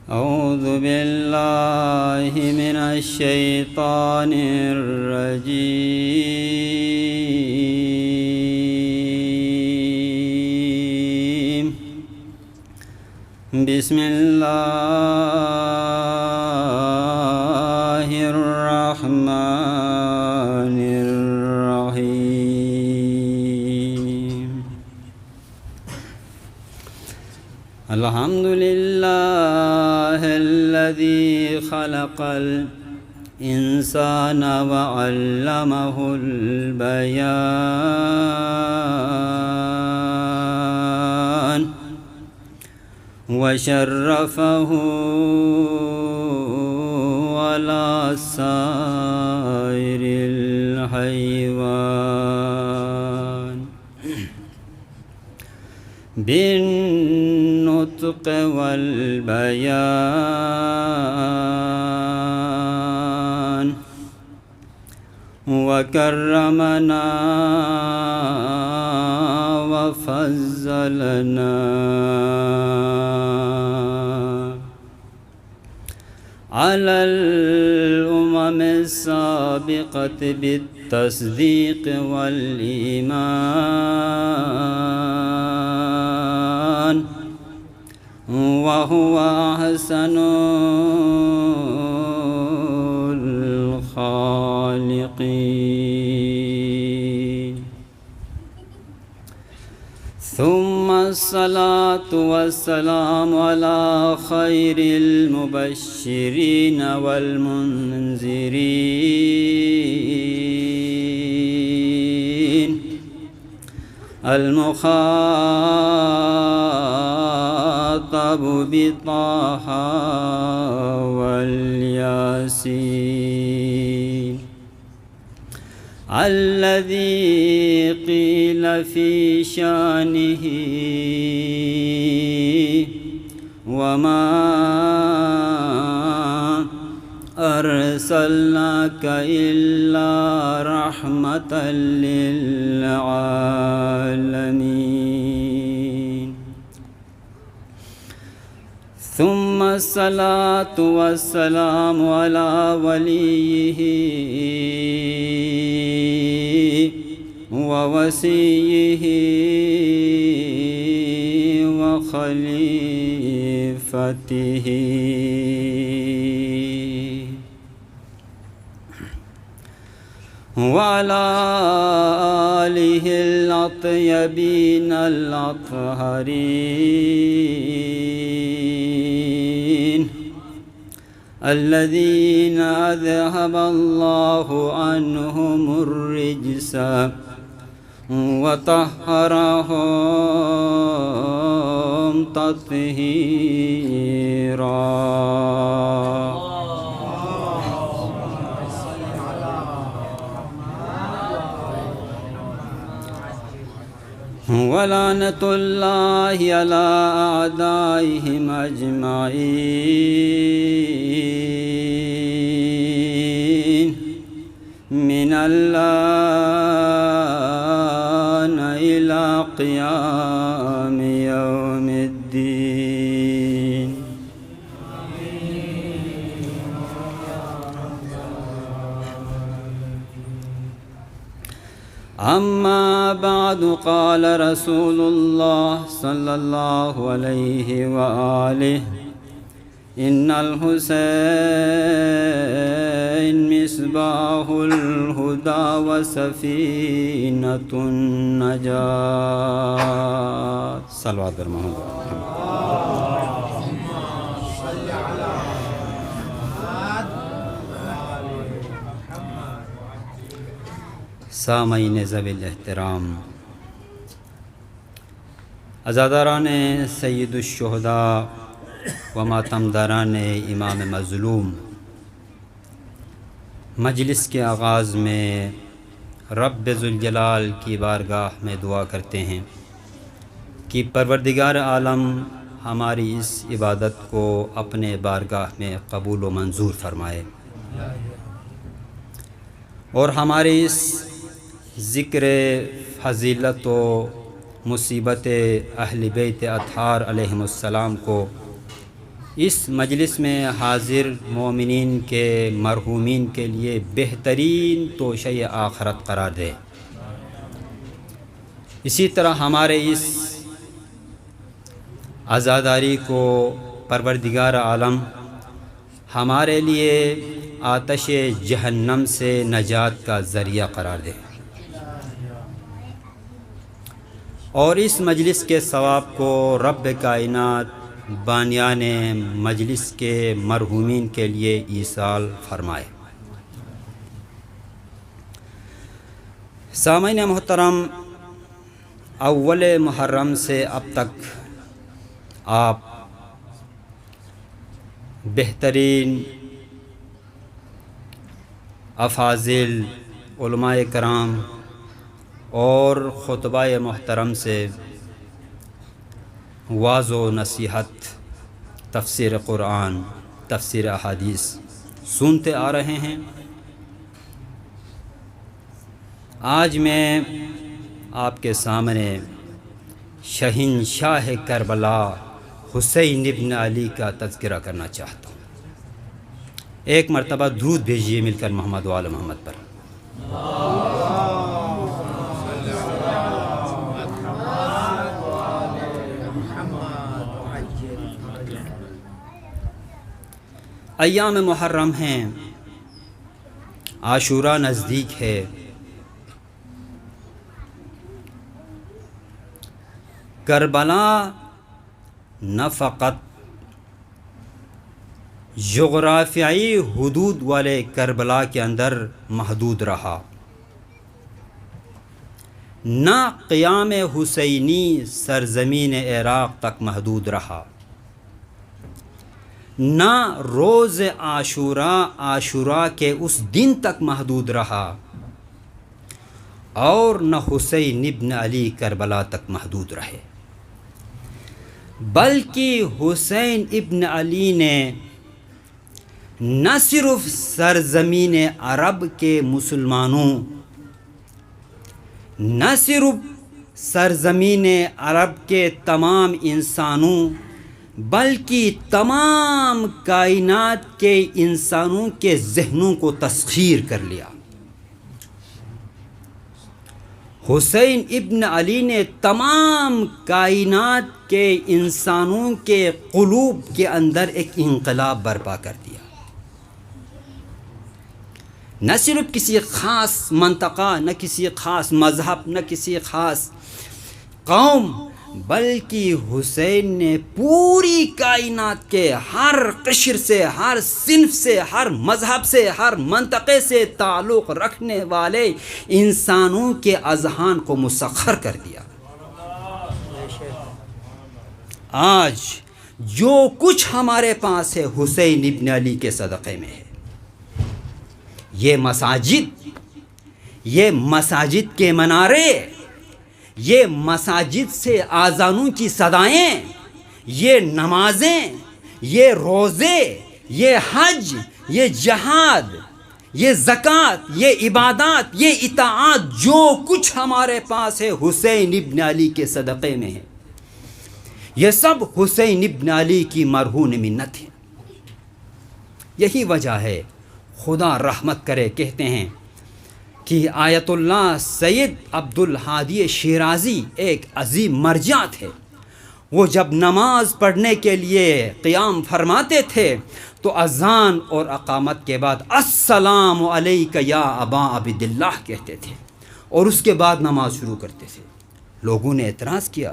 أعوذ بالله من الشيطان الرجيم. بسم الله الرحمن الرحيم. الحمد لله الذي خلق الإنسان وعلمه البيان وشرفه على سائر الحيوان بالنطق والبيان وكرمنا وفضلنا على الأمم السابقة بالتصديق والإيمان، وهو أحسن الخالقين. ثم الصلاة والسلام على خير المبشرين والمنذرين المخاطب بطه والياسين، الذي قيل في شانه وما أرسلناك إلا رحمة للعالمين. ثم الصلاة والسلام على وليه ووصيه وخليفته وعلى آله الأطيبين الأطهرين الذين أذهب الله عنهم الرجس وطهرهم تطهيرا. ولعنة الله على أعدائهم أجمعين من الآن إلى قيام يوم الدين. أما بعد، قال رسول الله صلى الله عليه وآله: إن الحسين مصباح الهدى وسفينة النجاة. صلوات بر محمد. سامعین ذوی الاحترام، عزاداران سید الشہداء و ماتمداران امام مظلوم، مجلس کے آغاز میں رب ذوالجلال کی بارگاہ میں دعا کرتے ہیں کہ پروردگار عالم ہماری اس عبادت کو اپنے بارگاہ میں قبول و منظور فرمائے، اور ہمارے اس ذکر فضیلت و مصیبت اہل بیت اطہار علیہم السلام کو اس مجلس میں حاضر مومنین کے مرحومین کے لیے بہترین توشہ آخرت قرار دے۔ اسی طرح ہمارے اس عزاداری کو پروردگار عالم ہمارے لیے آتش جہنم سے نجات کا ذریعہ قرار دے، اور اس مجلس کے ثواب کو رب کائنات بانیان مجلس کے مرحومین کے لیے ایصال فرمائے۔ سامعین محترم، اول محرم سے اب تک آپ بہترین افاضل علماء کرام اور خطبہ محترم سے واعظ و نصیحت، تفسیر قرآن، تفسیر احادیث سنتے آ رہے ہیں۔ آج میں آپ کے سامنے شہنشاہ کربلا حسین ابن علی کا تذکرہ کرنا چاہتا ہوں۔ ایک مرتبہ درود بھیجیے مل کر محمد و آل محمد پر۔ ایام محرم ہیں، عاشوراء نزدیک ہے۔ کربلا نہ فقط جغرافیائی حدود والے کربلا کے اندر محدود رہا، نہ قیام حسینی سرزمین عراق تک محدود رہا، نہ روز عاشوراء کے اس دن تک محدود رہا، اور نہ حسین ابن علی کربلا تک محدود رہے، بلکہ حسین ابن علی نے نہ صرف سرزمین عرب کے مسلمانوں، نہ صرف سرزمین عرب کے تمام انسانوں، بلکہ تمام کائنات کے انسانوں کے ذہنوں کو تسخیر کر لیا۔ حسین ابن علی نے تمام کائنات کے انسانوں کے قلوب کے اندر ایک انقلاب برپا کر دیا۔ نہ صرف کسی خاص منطقہ، نہ کسی خاص مذہب، نہ کسی خاص قوم، بلکہ حسین نے پوری کائنات کے ہر قشر سے، ہر صنف سے، ہر مذہب سے، ہر منطقے سے تعلق رکھنے والے انسانوں کے اذہان کو مسخر کر دیا۔ آج جو کچھ ہمارے پاس ہے حسین ابن علی کے صدقے میں ہے۔ یہ مساجد کے منارے، یہ مساجد سے آذانوں کی صدائیں، یہ نمازیں، یہ روزے، یہ حج، یہ جہاد، یہ زکوٰۃ، یہ عبادات، یہ اطاعت، جو کچھ ہمارے پاس ہے حسین ابن علی کے صدقے میں ہے۔ یہ سب حسین ابن علی کی مرہون منت ہے۔ یہی وجہ ہے، خدا رحمت کرے، کہتے ہیں کہ آیت اللہ سید عبد الہادی شیرازی ایک عظیم مرجع تھے۔ وہ جب نماز پڑھنے کے لیے قیام فرماتے تھے تو اذان اور اقامت کے بعد السلام علیک یا ابا عبد اللہ کہتے تھے، اور اس کے بعد نماز شروع کرتے تھے۔ لوگوں نے اعتراض کیا،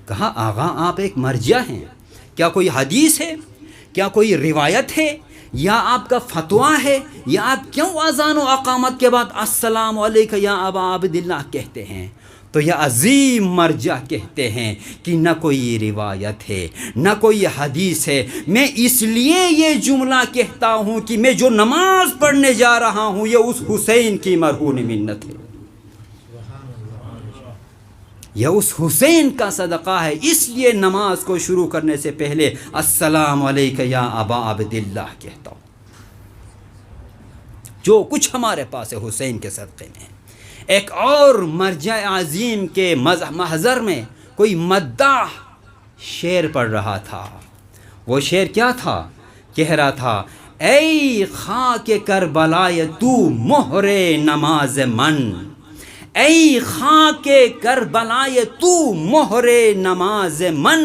کہا آغا آپ ایک مرجع ہیں، کیا کوئی حدیث ہے، کیا کوئی روایت ہے، یا آپ کا فتویٰ ہے، یا آپ کیوں اذان و اقامت کے بعد السلام علیکم یا ابا عبد اللہ کہتے ہیں؟ تو یہ عظیم مرجع کہتے ہیں کہ نہ کوئی روایت ہے، نہ کوئی حدیث ہے، میں اس لیے یہ جملہ کہتا ہوں کہ میں جو نماز پڑھنے جا رہا ہوں یہ اس حسین کی مرہون منت ہے، یہ اس حسین کا صدقہ ہے، اس لیے نماز کو شروع کرنے سے پہلے السلام علیکم یا ابا عبد اللہ کہتا ہوں۔ جو کچھ ہمارے پاس ہے حسین کے صدقے میں ہے۔ ایک اور مرجع عظیم کے محضر میں کوئی مداح شعر پڑھ رہا تھا، وہ شعر کیا تھا؟ کہہ رہا تھا اے خاک کربلائے تو مہر نماز من، ای خاک کربلائے تو مہر نماز من،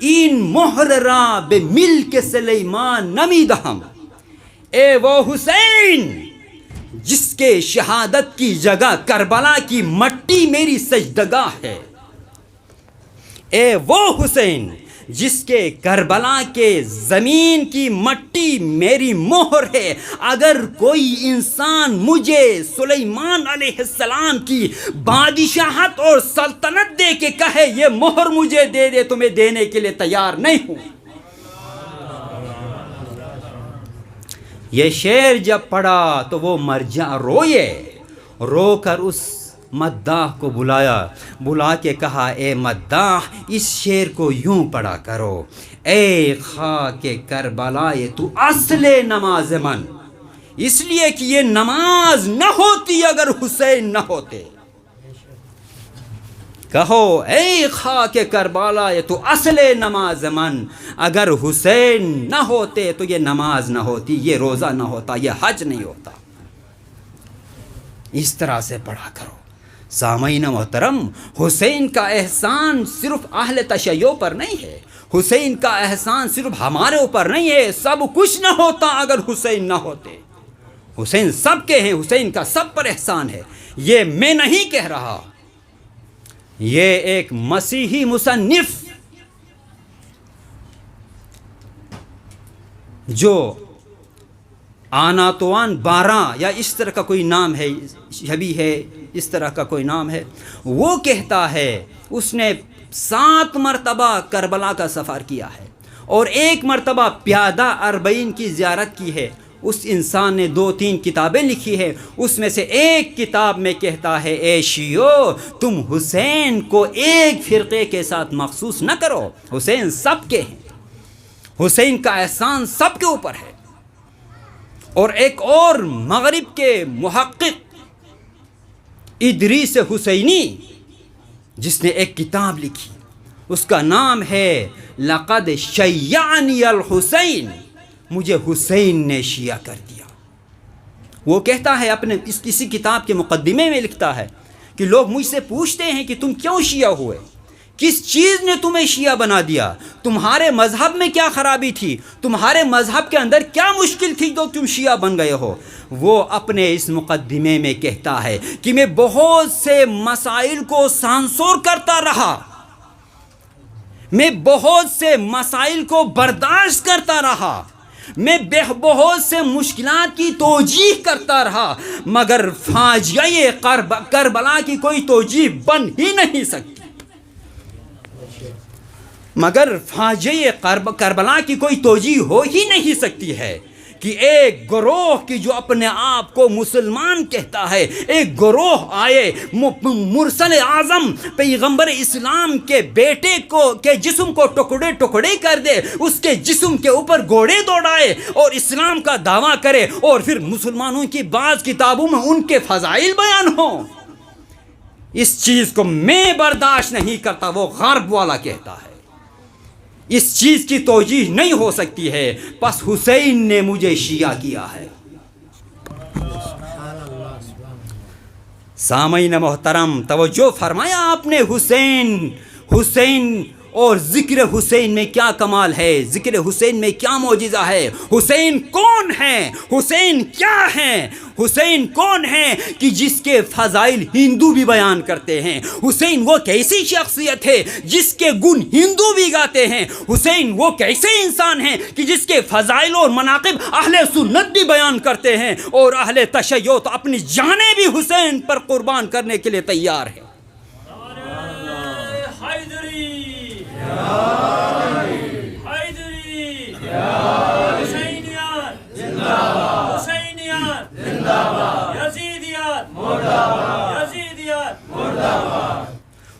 این مہر را به ملک سلیمان نمیدهم، اے وہ حسین جس کے شہادت کی جگہ کربلا کی مٹی میری سجدگاہ ہے، اے وہ حسین جس کے کربلا کے زمین کی مٹی میری مہر ہے، اگر کوئی انسان مجھے سلیمان علیہ السلام کی بادشاہت اور سلطنت دے کے کہے یہ مہر مجھے دے دے تو میں دینے کے لیے تیار نہیں ہوں۔ یہ شعر جب پڑھا تو وہ مرجع روئے، رو کر اس مداح کو بلا کے کہا اے مداح اس شعر کو یوں پڑھا کرو، اے خاک کربلائے تو اصل نماز من، اس لیے کہ یہ نماز نہ ہوتی اگر حسین نہ ہوتے۔ کہو اے خاک کربلائے تو اصل نماز من، اگر حسین نہ ہوتے تو یہ نماز نہ ہوتی، یہ روزہ نہ ہوتا، یہ حج نہیں ہوتا۔ اس طرح سے پڑھا کرو۔ سامعین محترم، حسین کا احسان صرف اہل تشیع پر نہیں ہے، حسین کا احسان صرف ہمارے اوپر نہیں ہے، سب کچھ نہ ہوتا اگر حسین نہ ہوتے۔ حسین سب کے ہیں، حسین کا سب پر احسان ہے، یہ میں نہیں کہہ رہا، یہ ایک مسیحی مصنف جو آناتوان 12 یا اس طرح کا کوئی نام ہے، شبیہ ہے اس طرح کا کوئی نام ہے، وہ کہتا ہے اس نے 7 مرتبہ کربلا کا سفر کیا ہے اور 1 مرتبہ پیادہ 40 کی زیارت کی ہے۔ اس انسان نے 2-3 کتابیں لکھی ہے، اس میں سے ایک کتاب میں کہتا ہے اے شیعو تم حسین کو ایک فرقے کے ساتھ مخصوص نہ کرو، حسین سب کے ہیں، حسین کا احسان سب کے اوپر ہے۔ اور ایک اور مغرب کے محقق ادریس حسینی جس نے ایک کتاب لکھی، اس کا نام ہے لقد شیعنی الحسین، مجھے حسین نے شیعہ کر دیا۔ وہ کہتا ہے اپنے کسی کتاب کے مقدمے میں لکھتا ہے کہ لوگ مجھ سے پوچھتے ہیں کہ تم کیوں شیعہ ہوئے، کس چیز نے تمہیں شیعہ بنا دیا، تمہارے مذہب میں کیا خرابی تھی، تمہارے مذہب کے اندر کیا مشکل تھی جو تم شیعہ بن گئے ہو۔ وہ اپنے اس مقدمے میں کہتا ہے کہ میں بہت سے مسائل کو سانسور کرتا رہا، میں بہت سے مسائل کو برداشت کرتا رہا، میں بہت سے مشکلات کی توجیہ کرتا رہا، مگر فاجعہ کربلا کی کوئی توجیہ بن ہی نہیں سکتی، مگر فاجعہ کربلا کی کوئی توجیہ ہو ہی نہیں سکتی ہے کہ ایک گروہ کی جو اپنے آپ کو مسلمان کہتا ہے، ایک گروہ آئے مرسل اعظم پیغمبر اسلام کے بیٹے کے جسم کو ٹکڑے ٹکڑے کر دے، اس کے جسم کے اوپر گھوڑے دوڑائے اور اسلام کا دعویٰ کرے، اور پھر مسلمانوں کی بعض کتابوں میں ان کے فضائل بیان ہوں۔ اس چیز کو میں برداشت نہیں کرتا، وہ غرب والا کہتا ہے، اس چیز کی توجیہ نہیں ہو سکتی ہے، پس حسین نے مجھے شیعہ کیا ہے۔ سامعین محترم توجہ فرمایا آپ نے، حسین اور ذکر حسین میں کیا کمال ہے، ذکر حسین میں کیا معجزہ ہے، حسین کون ہے، حسین کیا ہے، حسین کون ہے کہ جس کے فضائل ہندو بھی بیان کرتے ہیں، حسین وہ کیسی شخصیت ہے جس کے گن ہندو بھی گاتے ہیں، حسین وہ کیسے انسان ہیں کہ جس کے فضائل اور مناقب اہل سنت بھی بیان کرتے ہیں، اور اہل تشیع تو اپنی جانیں بھی حسین پر قربان کرنے کے لیے تیار ہے۔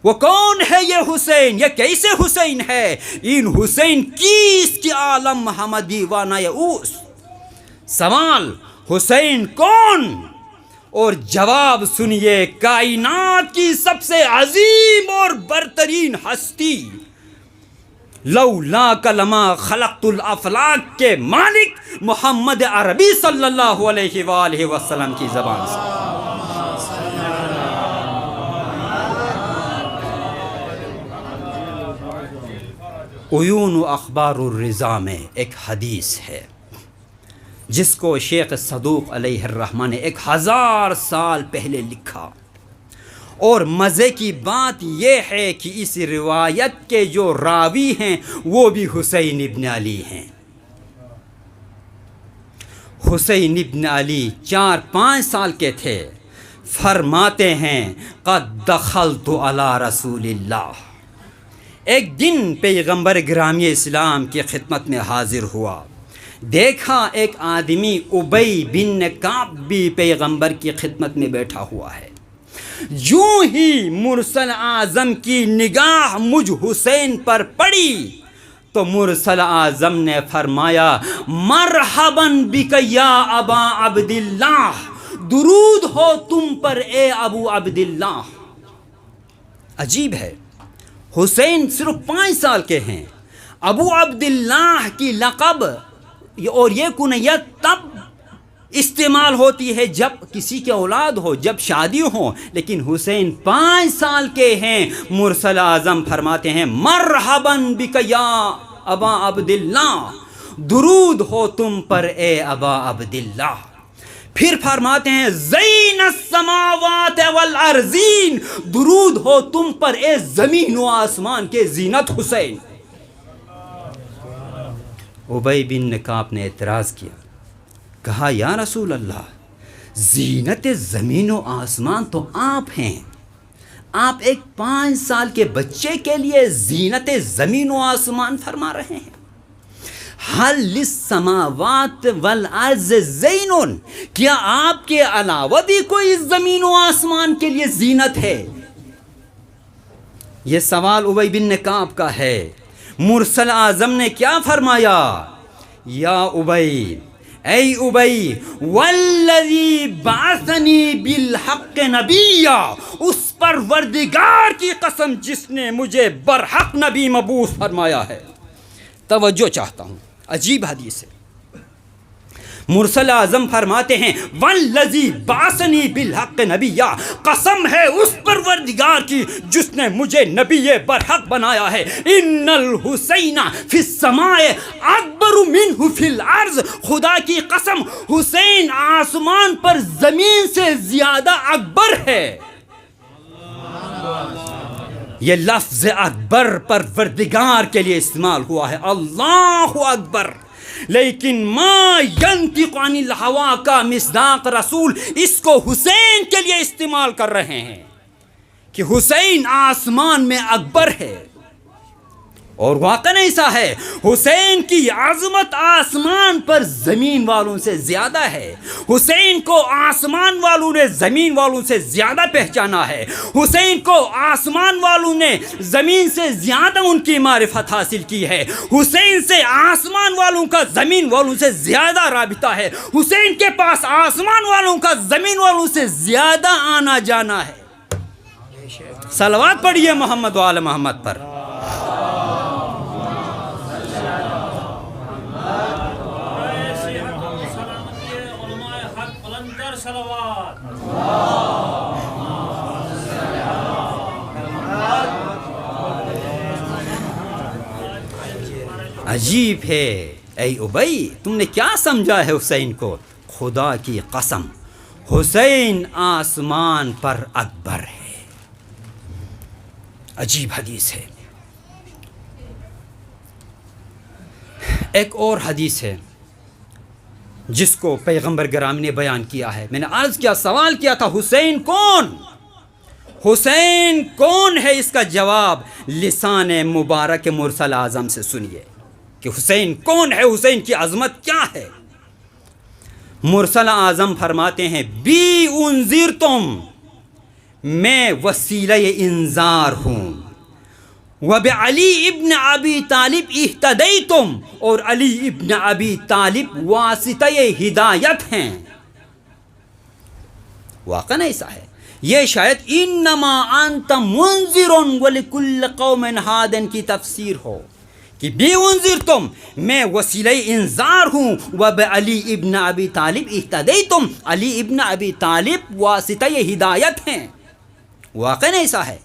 وہ کون ہے یہ حسین، یہ کیسے حسین ہے؟ این حسین کیست کی عالم محمدی و نیعوس۔ سوال حسین کون؟ اور جواب سنیے، کائنات کی سب سے عظیم اور برترین ہستی، لولاک لما خلقت الافلاک کے مالک محمد عربی صلی اللہ علیہ وآلہ وسلم کی زبان سے۔ عیون و اخبار الرضا میں ایک حدیث ہے جس کو شیخ صدوق علیہ الرحمہ نے 1000 سال پہلے لکھا، اور مزے کی بات یہ ہے کہ اس روایت کے جو راوی ہیں وہ بھی حسین ابن علی ہیں۔ حسین ابن علی 4-5 سال کے تھے، فرماتے ہیں قد دخلت علی رسول اللہ، ایک دن پیغمبر گرامی اسلام کی خدمت میں حاضر ہوا، دیکھا ایک آدمی ابی بن کعب بھی پیغمبر کی خدمت میں بیٹھا ہوا ہے۔ یوں ہی مرسل اعظم کی نگاہ مجھ حسین پر پڑی تو مرسل اعظم نے فرمایا مرحبا بک یا ابا عبداللہ، درود ہو تم پر اے ابو عبداللہ۔ عجیب ہے، حسین صرف 5 سال کے ہیں، ابو عبداللہ کی لقب اور یہ کنیت تب استعمال ہوتی ہے جب کسی کے اولاد ہو، جب شادی ہو، لیکن حسین 5 سال کے ہیں۔ مرسل اعظم فرماتے ہیں مرحبا بک یا ابا عبداللہ، درود ہو تم پر اے ابا عبداللہ۔ پھر فرماتے ہیں زین السماوات والارضین، درود ہو تم پر اے زمین و آسمان کے زینت حسین۔ ابی بن کعب نے اعتراض کیا، کہا یا رسول اللہ، زینت زمین و آسمان تو آپ ہیں، آپ ایک 5 سال کے بچے کے لیے زینت زمین و آسمان فرما رہے ہیں۔ حل للسماوات والارض زین، کیا آپ کے علاوہ بھی کوئی زمین و آسمان کے لیے زینت ہے؟ یہ سوال ابی بن کعب کا ہے۔ مرسل اعظم نے کیا فرمایا؟ یا ابی، اے ابی، والذی بعثنی بالحق نبیا، اس پروردگار کی قسم جس نے مجھے برحق نبی مبعوث فرمایا ہے۔ توجہ چاہتا ہوں، عجیب حدیث ہے۔ مرسل اعظم فرماتے ہیں والذی بعثنی بالحق نبیا، قسم ہے اس پروردگار کی جس نے مجھے نبی برحق بنایا ہے۔ ان الحسین فی السماء اکبر منہ فی الارض، خدا کی قسم حسین آسمان پر زمین سے زیادہ اکبر ہے۔ یہ لفظ اکبر پروردگار کے لیے استعمال ہوا ہے، اللہ اکبر، لیکن ما ینطق عن الہوا کا مصداق رسول اس کو حسین کے لیے استعمال کر رہے ہیں کہ حسین آسمان میں اکبر ہے، اور واقعاً ایسا ہے۔ حسین کی عظمت آسمان پر زمین والوں سے زیادہ ہے، حسین کو آسمان والوں نے زمین والوں سے زیادہ پہچانا ہے، حسین کو آسمان والوں نے زمین سے زیادہ ان کی معرفت حاصل کی ہے، حسین سے آسمان والوں کا زمین والوں سے زیادہ رابطہ ہے، حسین کے پاس آسمان والوں کا زمین والوں سے زیادہ آنا جانا ہے۔ صلوات پڑھیے محمد و آل محمد پر۔ عجیب ہے، اے ابی تم نے کیا سمجھا ہے حسین کو؟ خدا کی قسم حسین آسمان پر اکبر ہے۔ عجیب حدیث ہے۔ ایک اور حدیث ہے جس کو پیغمبر گرامی نے بیان کیا ہے۔ میں نے عرض کیا، سوال کیا تھا حسین کون؟ حسین کون ہے؟ اس کا جواب لسان مبارک مرسل اعظم سے سنیے کہ حسین کون ہے، حسین کی عظمت کیا ہے۔ مرسل اعظم فرماتے ہیں بی انذرتم، میں وسیلہ انذار ہوں، وبعلی ابن ابی طالب اہتدیتم، اور علی ابن ابی طالب واسطہ ہدایت ہیں۔ واقعا ایسا ہے۔ یہ شاید انما انت منذر ولکل قوم ہاد کی تفسیر ہو کہ بی انذرتم میں وسیلہ انذار ہوں، وبعلی ابن ابی طالب اہتدیتم علی ابن ابی طالب واسطہ ہدایت ہیں۔ واقعاً ایسا ہے۔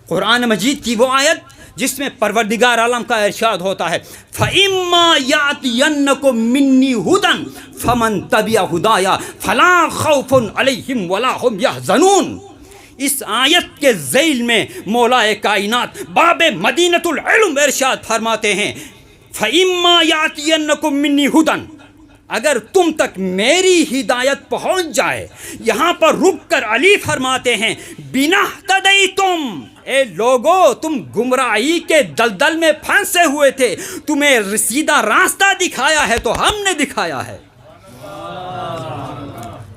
قرآن مجید کی وہ آیت جس میں پروردگار عالم کا ارشاد ہوتا ہے فَإِمَّا يَأْتِيَنَّكُم مِّنِّي هُدًى فَمَن تَبِعَ هُدَايَ فَلَا خَوْفٌ عَلَيْهِمْ وَلَا هُمْ يَحْزَنُونَ۔ اس آیت کے ذیل میں مولا کائنات باب مدینۃ العلم ارشاد فرماتے ہیں فَإِمَّا يَأْتِيَنَّكُم مِّنِّي هُدًى، اگر تم تک میری ہدایت پہنچ جائے۔ یہاں پر رک کر علی فرماتے ہیں بِنَا اهْتَدَيْتُمْ، اے لوگو تم گمراہی کے دلدل میں پھنسے ہوئے تھے، تمہیں سیدھا راستہ دکھایا ہے تو ہم نے دکھایا ہے۔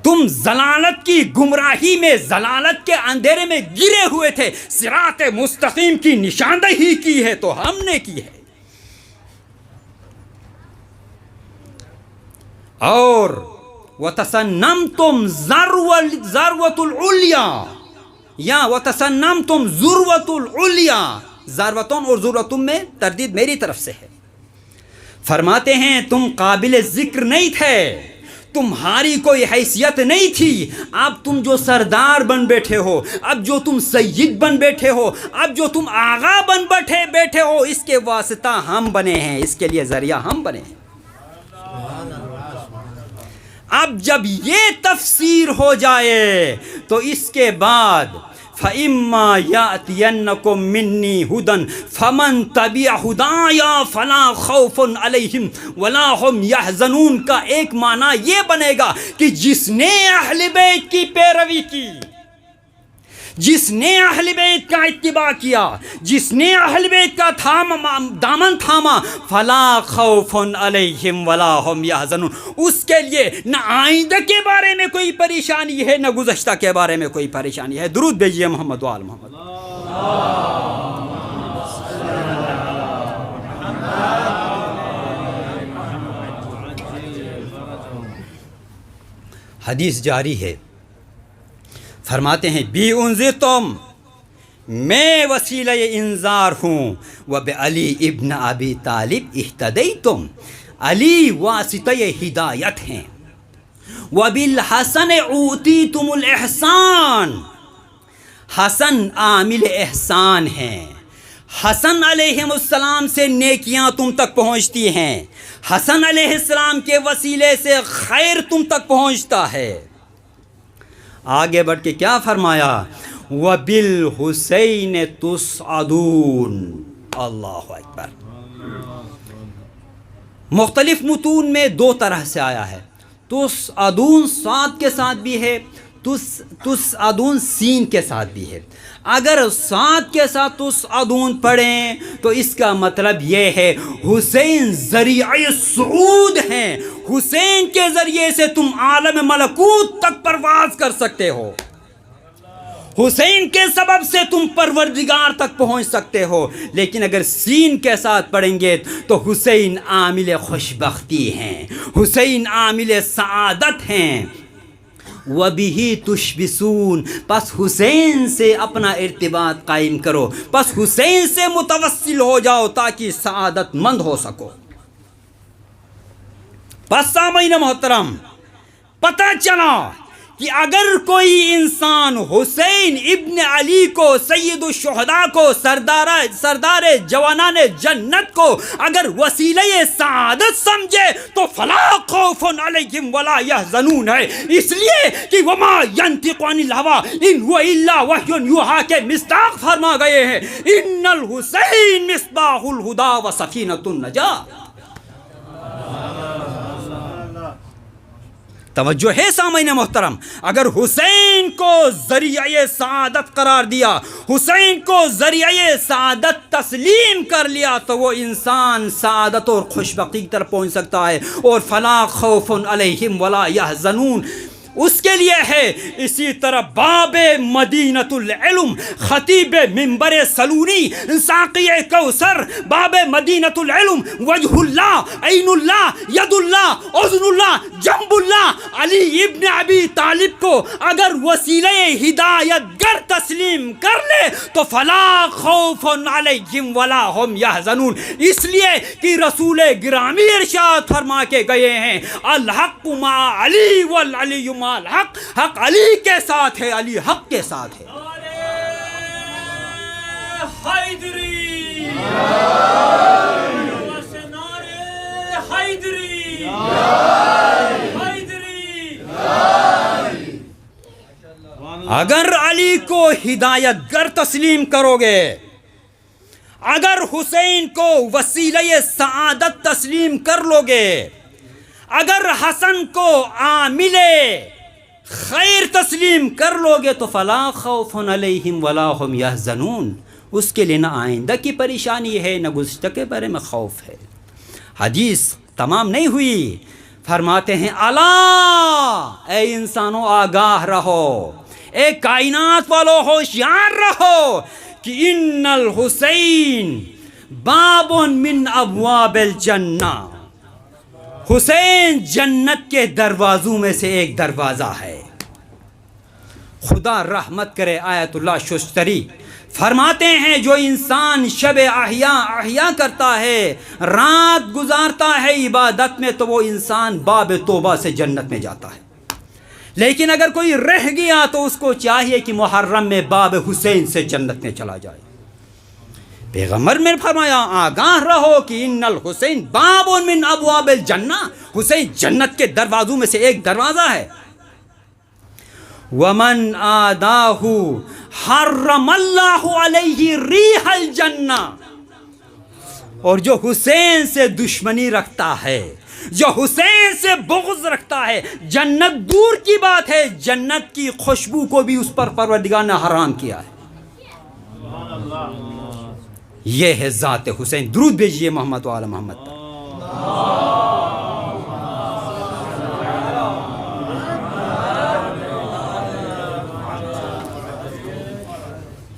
تم ضلالت کی گمراہی میں، ضلالت کے اندھیرے میں گرے ہوئے تھے، صراط مستقیم کی نشاندہی کی ہے تو ہم نے کی ہے۔ اور وَتَسَنَّمْتُمْ ذَرْوَةُ الْعُلْيَا، یا وَتَسَنَّمْتُمْ ذُرْوَةُ الْعُلْيَا، ذروتن اور ذرتم میں تردید میری طرف سے ہے۔ فرماتے ہیں تم قابل ذکر نہیں تھے، تمہاری کوئی حیثیت نہیں تھی، اب تم جو سردار بن بیٹھے ہو، اب جو تم سید بن بیٹھے ہو، اب جو تم آغا بن بیٹھے ہو، اس کے واسطہ ہم بنے ہیں، اس کے لیے ذریعہ ہم بنے ہیں۔ اب جب یہ تفسیر ہو جائے تو اس کے بعد فَإِمَّا يَأْتِيَنَّكُم مِّنِّي هُدًى فَمَن تَبِعَ هُدَايَ فَلَا خَوْفٌ عَلَيْهِمْ وَلَا هُمْ يَحْزَنُونَ کا ایک معنی یہ بنے گا کہ جس نے اہل بیت کی پیروی کی، جس نے اہل بیت کا اتباع کیا، جس نے اہل بیت کا دامن تھاما، فلا خوف علیہم ولا ہم یحزنون، اس کے لیے نہ آئندہ کے بارے میں کوئی پریشانی ہے، نہ گزشتہ کے بارے میں کوئی پریشانی ہے۔ درود بھیجیے محمد و آل محمد۔ حدیث جاری ہے، فرماتے ہیں بی انذرتم، میں وسیلہ انذار ہوں، وبعلی ابن ابی طالب اہتدیتم، علی واسطہ ہدایت ہیں، وبالحسن اوتیتم الاحسان، حسن عامل احسان ہیں۔ حسن علیہ السلام سے نیکیاں تم تک پہنچتی ہیں، حسن علیہ السلام کے وسیلے سے خیر تم تک پہنچتا ہے۔ آگے بڑھ کے کیا فرمایا وَبِالْحُسَيْنِ تُسْعَدُونَ، اللہ اکبر۔ مختلف متون میں دو طرح سے آیا ہے، تُسْعَدُون صاد کے ساتھ بھی ہے، تُسْعَدُون سین کے ساتھ بھی ہے۔ اگر صاد کے ساتھ تُسْعَدُون پڑھیں تو اس کا مطلب یہ ہے حسین ذریعہ صعود ہیں، حسین کے ذریعے سے تم عالم ملکوت تک پرواز کر سکتے ہو، حسین کے سبب سے تم پروردگار تک پہنچ سکتے ہو۔ لیکن اگر سین کے ساتھ پڑھیں گے تو حسین عامل خوشبختی ہیں، حسین عامل سعادت ہیں۔ وَبِهِ تُشْبِسُونَ، پس حسین سے اپنا ارتباط قائم کرو، پس حسین سے متوسل ہو جاؤ تاکہ سعادت مند ہو سکو۔ پس سامعین محترم، پتہ چلا کہ اگر کوئی انسان حسین ابن علی کو، سید الشہداء کو، سردار جوانان جنت کو اگر وسیلہ سعادت سمجھے تو فلا خوف علیہم ولا یحزنون ہے، اس لیے کہ وما ینطق عن الہوی ان هو الا وحی یوحی کے مصداق فرما گئے ہیں ان الحسین مصباح الہدی و سفینۃ النجاۃ۔ توجہ ہے سامعین محترم، اگر حسین کو ذریعہ سعادت قرار دیا، حسین کو ذریعہ سعادت تسلیم کر لیا تو وہ انسان سعادت اور خوشبختی کی طرف پہنچ سکتا ہے۔ اور فلا خوف علیہم ولا یحزنون اس کے لیے ہے۔ اسی طرح باب مدینۃ العلم، خطیب منبر سلونی، ساقی کوثر، باب مدینۃ العلم، وجہ اللہ، عین اللہ، ید اللہ، عزن اللہ جنب اللہ علی ابن ابی طالب کو اگر وسیلہ ہدایت گر تسلیم کر لے تو فلا خوف علیہم ولا ہم یحزنون، اس لیے کہ رسول گرامی ارشاد فرما کے گئے ہیں الحق مع علی والعلی مع الحق، حق علی کے ساتھ ہے، علی حق کے ساتھ ہے۔ حیدری حیدری حیدری، اگر علی کو ہدایت گر تسلیم کرو گے، اگر حسین کو وسیلہ سعادت تسلیم کر لو گے، اگر حسن کو عامل خیر تسلیم کر لو گے تو فلا خوف علیہم ولا هم یحزنون، اس کے لیے نہ آئندہ کی پریشانی ہے نہ گزشتہ کے بارے میں خوف ہے۔ حدیث تمام نہیں ہوئی، فرماتے ہیں الا اے انسانوں آگاہ رہو، اے کائنات والو ہوشیار رہو کہ ان الحسین باب من ابواب الجنہ، حسین جنت کے دروازوں میں سے ایک دروازہ ہے۔ خدا رحمت کرے، آیت اللہ ششتری فرماتے ہیں جو انسان شب احیا کرتا ہے، رات گزارتا ہے عبادت میں، تو وہ انسان باب توبہ سے جنت میں جاتا ہے۔ لیکن اگر کوئی رہ گیا تو اس کو چاہیے کہ محرم میں باب حسین سے جنت میں چلا جائے۔ پیغمبر نے فرمایا آگاہ رہو کہ ان الحسین باب من ابواب الجنہ، حسین جنت کے دروازوں میں سے ایک دروازہ ہے۔ ومن آداہ حرم اللہ علیہ ریح الجنہ، اور جو حسین سے دشمنی رکھتا ہے، جو حسین سے بغض رکھتا ہے، جنت دور کی بات ہے، جنت کی خوشبو کو بھی اس پر پروردگار نے حرام کیا ہے۔ یہ ہے ذات حسین۔ درود بھیجیے محمد و آل محمد پر۔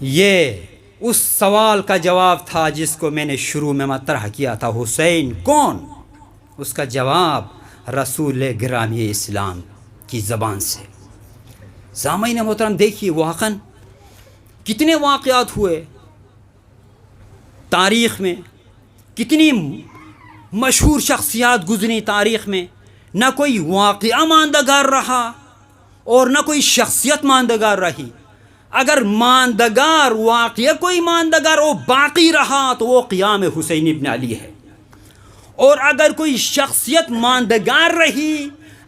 یہ اس سوال کا جواب تھا جس کو میں نے شروع میں مطرح کیا تھا، حسین کون؟ اس کا جواب رسول گرامی اسلام کی زبان سے۔ سامعین محترم دیکھیے واقعاً کتنے واقعات ہوئے تاریخ میں، کتنی مشہور شخصیات گزری تاریخ میں، نہ کوئی واقعہ ماندگار رہا اور نہ کوئی شخصیت ماندگار رہی۔ اگر ماندگار واقعہ کوئی ماندگار وہ باقی رہا تو وہ قیام حسین ابن علی ہے، اور اگر کوئی شخصیت ماندگار رہی،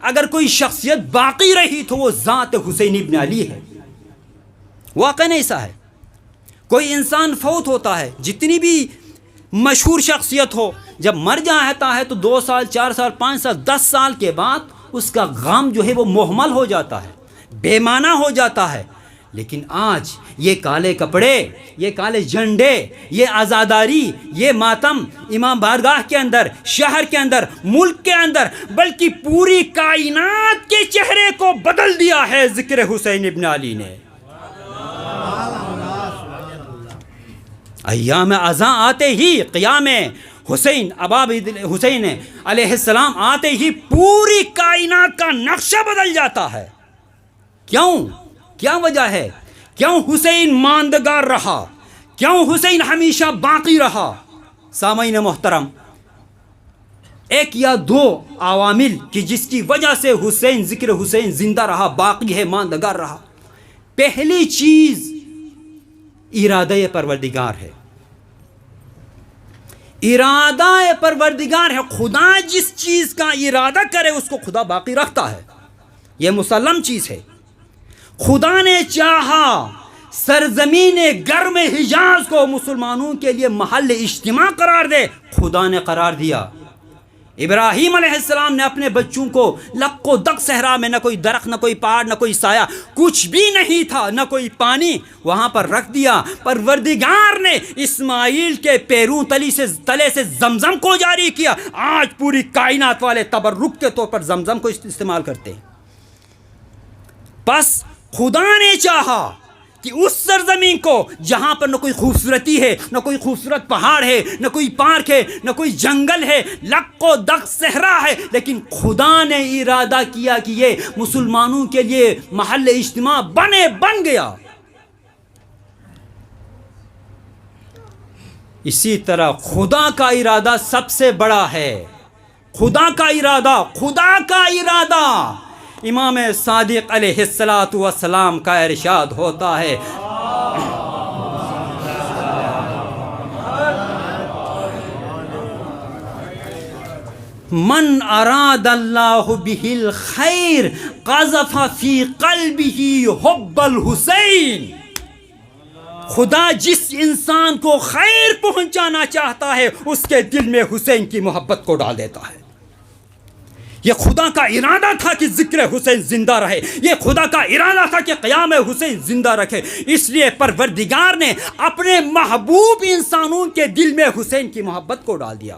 اگر کوئی شخصیت باقی رہی تو وہ ذات حسین ابن علی ہے۔ واقعہ ایسا ہے، کوئی انسان فوت ہوتا ہے، جتنی بھی مشہور شخصیت ہو، جب مر جاتا ہے تو 2 سال 4 سال 5 سال 10 سال کے بعد اس کا غم جو ہے وہ مہمل ہو جاتا ہے، بے معنی ہو جاتا ہے۔ لیکن آج یہ کالے کپڑے، یہ کالے جھنڈے، یہ عزاداری، یہ ماتم امام بارگاہ کے اندر، شہر کے اندر، ملک کے اندر، بلکہ پوری کائنات کے چہرے کو بدل دیا ہے ذکر حسین ابن علی نے۔ ایام ازاں آتے ہی قیام حسین حسین علیہ السلام آتے ہی پوری کائنات کا نقشہ بدل جاتا ہے۔ کیوں؟ کیا وجہ ہے؟ کیوں حسین ماندگار رہا؟ کیوں حسین ہمیشہ باقی رہا؟ سامعین محترم، ایک یا 2 عوامل کہ جس کی وجہ سے حسین، ذکر حسین زندہ رہا، باقی ہے، ماندگار رہا۔ پہلی چیز ارادہ پروردگار ہے، ارادہ پروردگار ہے۔ خدا جس چیز کا ارادہ کرے اس کو خدا باقی رکھتا ہے، یہ مسلم چیز ہے۔ خدا نے چاہا سرزمین گرم حجاز کو مسلمانوں کے لیے محل اجتماع قرار دے، خدا نے قرار دیا۔ ابراہیم علیہ السلام نے اپنے بچوں کو لق و دق صحرا میں، نہ کوئی درخت، نہ کوئی پہاڑ، نہ کوئی سایہ، کچھ بھی نہیں تھا، نہ کوئی پانی، وہاں پر رکھ دیا۔ پروردگار نے اسماعیل کے پیروں تلے سے زمزم کو جاری کیا۔ آج پوری کائنات والے تبرک کے طور پر زمزم کو استعمال کرتے ہیں۔ بس خدا نے چاہا کہ کہ اس سرزمین کو جہاں پر نہ کوئی خوبصورتی ہے، نہ کوئی خوبصورت پہاڑ ہے، نہ کوئی پارک ہے، نہ کوئی جنگل ہے، لق و دق صحرا ہے، لیکن خدا نے ارادہ کیا کہ یہ مسلمانوں کے لیے محل اجتماع بن گیا۔ اسی طرح خدا کا ارادہ سب سے بڑا ہے۔ خدا کا ارادہ امام صادق علیہ السلام کا ارشاد ہوتا ہے، من اراد اللہ بہ الخیر قذف فی قلبہ حب الحسین۔ خدا جس انسان کو خیر پہنچانا چاہتا ہے اس کے دل میں حسین کی محبت کو ڈال دیتا ہے۔ یہ خدا کا ارادہ تھا کہ ذکر حسین زندہ رہے، یہ خدا کا ارادہ تھا کہ قیام حسین زندہ رکھے، اس لیے پروردگار نے اپنے محبوب انسانوں کے دل میں حسین کی محبت کو ڈال دیا۔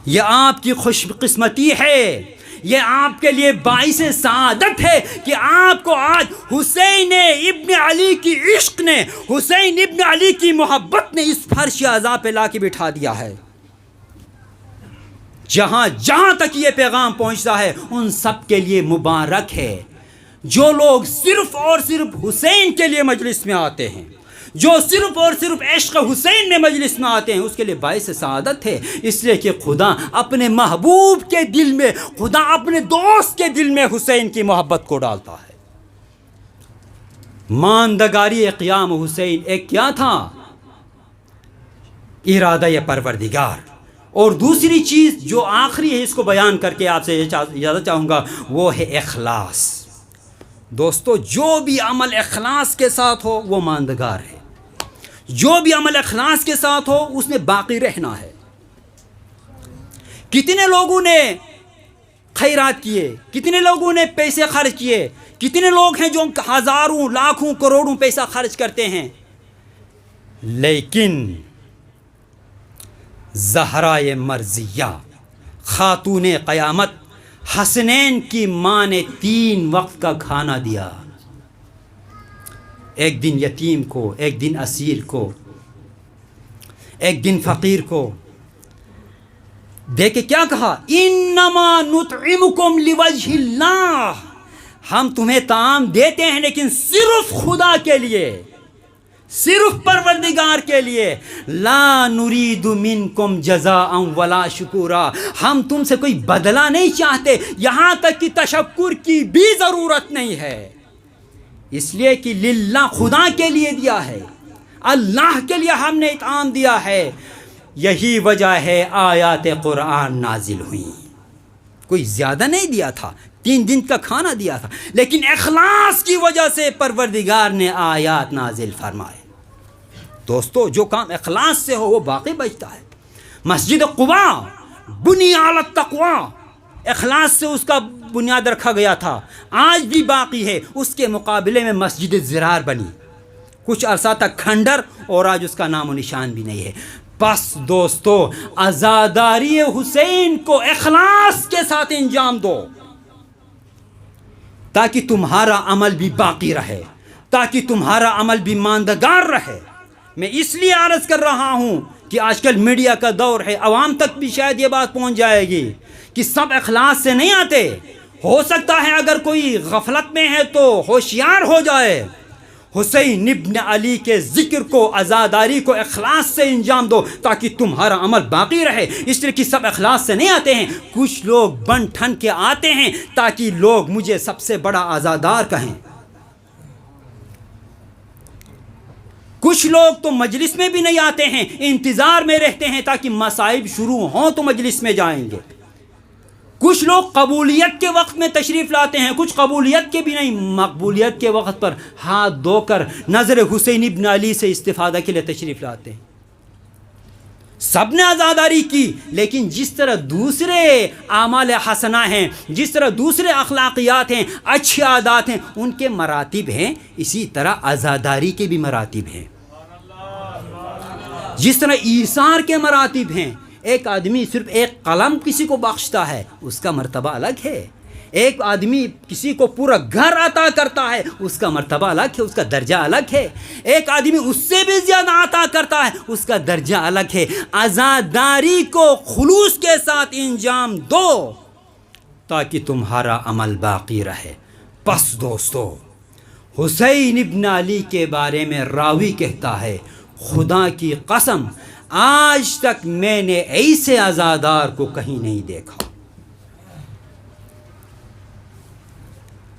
یہ آپ کی خوش قسمتی ہے، یہ آپ کے لیے باعث سعادت ہے کہ آپ کو آج حسین ابن علی کی عشق نے، حسین ابن علی کی محبت نے اس فرش عزا پہ لا کے بٹھا دیا ہے۔ جہاں تک یہ پیغام پہنچتا ہے ان سب کے لیے مبارک ہے۔ جو لوگ صرف اور صرف حسین کے لیے مجلس میں آتے ہیں، جو صرف اور صرف عشق حسین میں مجلس میں آتے ہیں، اس کے لیے باعث سعادت ہے، اس لیے کہ خدا اپنے محبوب کے دل میں، خدا اپنے دوست کے دل میں حسین کی محبت کو ڈالتا ہے۔ ماندگاری قیام حسین ایک کیا تھا؟ ارادہ پروردگار۔ اور دوسری چیز جو آخری ہے، اس کو بیان کر کے آپ سے اجازت چاہوں گا، وہ ہے اخلاص۔ دوستو، جو بھی عمل اخلاص کے ساتھ ہو وہ ماندگار ہے، جو بھی عمل اخلاص کے ساتھ ہو اس میں باقی رہنا ہے۔ کتنے لوگوں نے خیرات کیے، کتنے لوگوں نے پیسے خرچ کیے، کتنے لوگ ہیں جو ہزاروں لاکھوں کروڑوں پیسہ خرچ کرتے ہیں، لیکن زہرائے مرضیہ خاتون قیامت حسنین کی ماں نے 3 وقت کا کھانا دیا، ایک دن یتیم کو، ایک دن اسیر کو، ایک دن فقیر کو۔ دیکھیں کیا کہا، انما نطعمکم لوجہ اللہ، ہم تمہیں طعام دیتے ہیں لیکن صرف خدا کے لیے، صرف پروردگار کے لیے، لا نرید منکم جزاء ولا شکورا، ہم تم سے کوئی بدلہ نہیں چاہتے، یہاں تک کہ تشکر کی بھی ضرورت نہیں ہے، اس لیے کہ للہ، خدا کے لیے دیا ہے، اللہ کے لیے ہم نے اطعام دیا ہے۔ یہی وجہ ہے آیات قرآن نازل ہوئی، کوئی زیادہ نہیں دیا تھا، 3 دن کا کھانا دیا تھا، لیکن اخلاص کی وجہ سے پروردگار نے آیات نازل فرمائے۔ دوستو، جو کام اخلاص سے ہو وہ باقی بچتا ہے۔ مسجد قباء بنی علی التقوی، اخلاص سے اس کا بنیاد رکھا گیا تھا، آج بھی باقی ہے۔ اس کے مقابلے میں مسجد زرار بنی کچھ عرصہ تک کھنڈر، اور آج اس کا نام و نشان بھی نہیں ہے۔ بس دوستو، عزاداری حسین کو اخلاص کے ساتھ انجام دو تاکہ تمہارا عمل بھی باقی رہے، تاکہ تمہارا عمل بھی ماندگار رہے۔ میں اس لیے عرض کر رہا ہوں کہ آج کل میڈیا کا دور ہے، عوام تک بھی شاید یہ بات پہنچ جائے گی کہ سب اخلاص سے نہیں آتے، ہو سکتا ہے اگر کوئی غفلت میں ہے تو ہوشیار ہو جائے۔ حسین ابن علی کے ذکر کو، عزاداری کو اخلاص سے انجام دو تاکہ تمہارا عمل باقی رہے، اس لیے کہ سب اخلاص سے نہیں آتے ہیں، کچھ لوگ بن ٹھن کے آتے ہیں تاکہ لوگ مجھے سب سے بڑا عزادار کہیں۔ کچھ لوگ تو مجلس میں بھی نہیں آتے ہیں، انتظار میں رہتے ہیں تاکہ مصائب شروع ہوں تو مجلس میں جائیں گے۔ کچھ لوگ قبولیت کے وقت میں تشریف لاتے ہیں، کچھ قبولیت کے بھی نہیں، مقبولیت کے وقت پر ہاتھ دھو کر نظر حسین ابن علی سے استفادہ کے لیے تشریف لاتے ہیں۔ سب نے عزاداری کی، لیکن جس طرح دوسرے اعمال حسنہ ہیں، جس طرح دوسرے اخلاقیات ہیں، اچھے عادات ہیں، ان کے مراتب ہیں، اسی طرح عزاداری کے بھی مراتب ہیں۔ جس طرح ایثار کے مراتب ہیں، ایک آدمی صرف ایک قلم کسی کو بخشتا ہے، اس کا مرتبہ الگ ہے، ایک آدمی کسی کو پورا گھر عطا کرتا ہے، اس کا مرتبہ الگ ہے، اس کا درجہ الگ ہے. ایک آدمی اس سے بھی زیادہ عطا کرتا ہے، اس کا درجہ الگ ہے. عزاداری کو خلوص کے ساتھ انجام دو تاکہ تمہارا عمل باقی رہے. بس دوستو، حسین ابن علی کے بارے میں راوی کہتا ہے، خدا کی قسم آج تک میں نے ایسے عزادار کو کہیں نہیں دیکھا.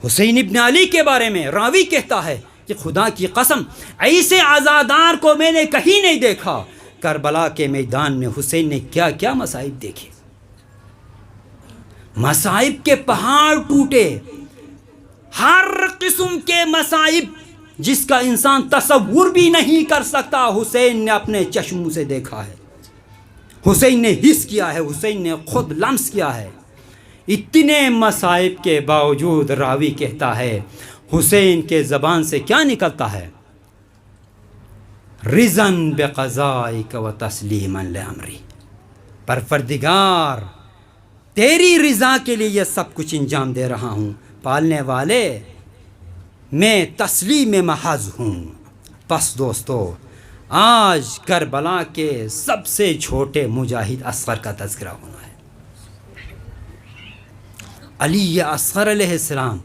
حسین ابن علی کے بارے میں راوی کہتا ہے کہ خدا کی قسم ایسے عزادار کو میں نے کہیں نہیں دیکھا. کربلا کے میدان میں حسین نے کیا کیا مصائب دیکھے. مصائب کے پہاڑ ٹوٹے، ہر قسم کے مصائب جس کا انسان تصور بھی نہیں کر سکتا حسین نے اپنے چشموں سے دیکھا ہے، حسین نے حس کیا ہے، حسین نے خود لمس کیا ہے. اتنے مصائب کے باوجود راوی کہتا ہے حسین کے زبان سے کیا نکلتا ہے؟ رضاً بقضائک و تسلیما لامری. پروردگار تیری رضا کے لیے یہ سب کچھ انجام دے رہا ہوں، پالنے والے میں تسلیم محض ہوں. بس دوستو، آج کربلا کے سب سے چھوٹے مجاہد اصغر کا تذکرہ ہونا ہے. علی اصغر علیہ السلام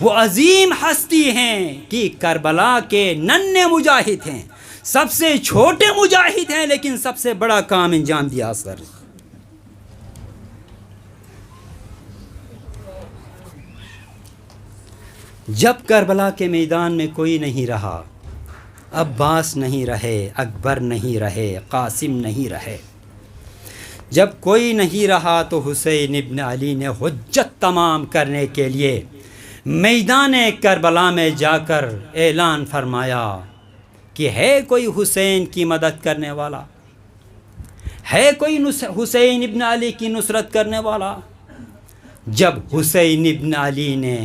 وہ عظیم ہستی ہیں کہ کربلا کے ننھے مجاہد ہیں، سب سے چھوٹے مجاہد ہیں، لیکن سب سے بڑا کام انجام دیا اصغر. جب کربلا کے میدان میں کوئی نہیں رہا، عباس نہیں رہے، اکبر نہیں رہے، قاسم نہیں رہے، جب کوئی نہیں رہا تو حسین ابن علی نے حجت تمام کرنے کے لیے میدان کربلا میں جا کر اعلان فرمایا کہ ہے کوئی حسین کی مدد کرنے والا، ہے کوئی حسین ابن علی کی نصرت کرنے والا. جب حسین ابن علی نے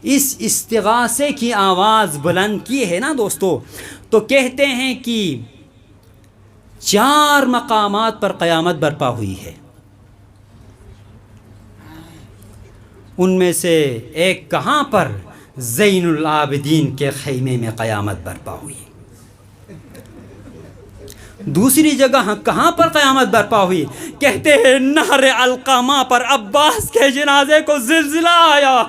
اس استغاثے کی آواز بلند کی ہے نا دوستو، تو کہتے ہیں کہ 4 مقامات پر قیامت برپا ہوئی ہے. ان میں سے ایک کہاں پر؟ زین العابدین کے خیمے میں قیامت برپا ہوئی. دوسری جگہ کہاں پر قیامت برپا ہوئی؟ کہتے ہیں نہر علقمہ پر عباس کے جنازے کو زلزلہ آیا.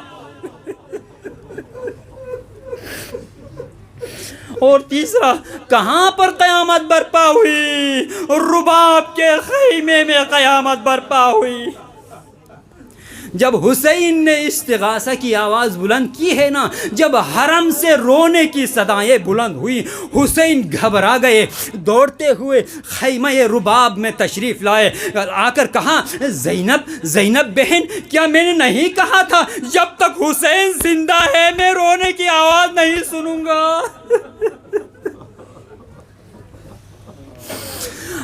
اور تیسرا کہاں پر قیامت برپا ہوئی؟ رباب کے خیمے میں قیامت برپا ہوئی. جب حسین نے استغاثہ کی آواز بلند کی ہے نا، جب حرم سے رونے کی صدائیں بلند ہوئی، حسین گھبرا گئے، دوڑتے ہوئے خیمہ رباب میں تشریف لائے. آ کر کہا، زینب بہن، کیا میں نے نہیں کہا تھا جب تک حسین زندہ ہے میں رونے کی آواز نہیں سنوں گا؟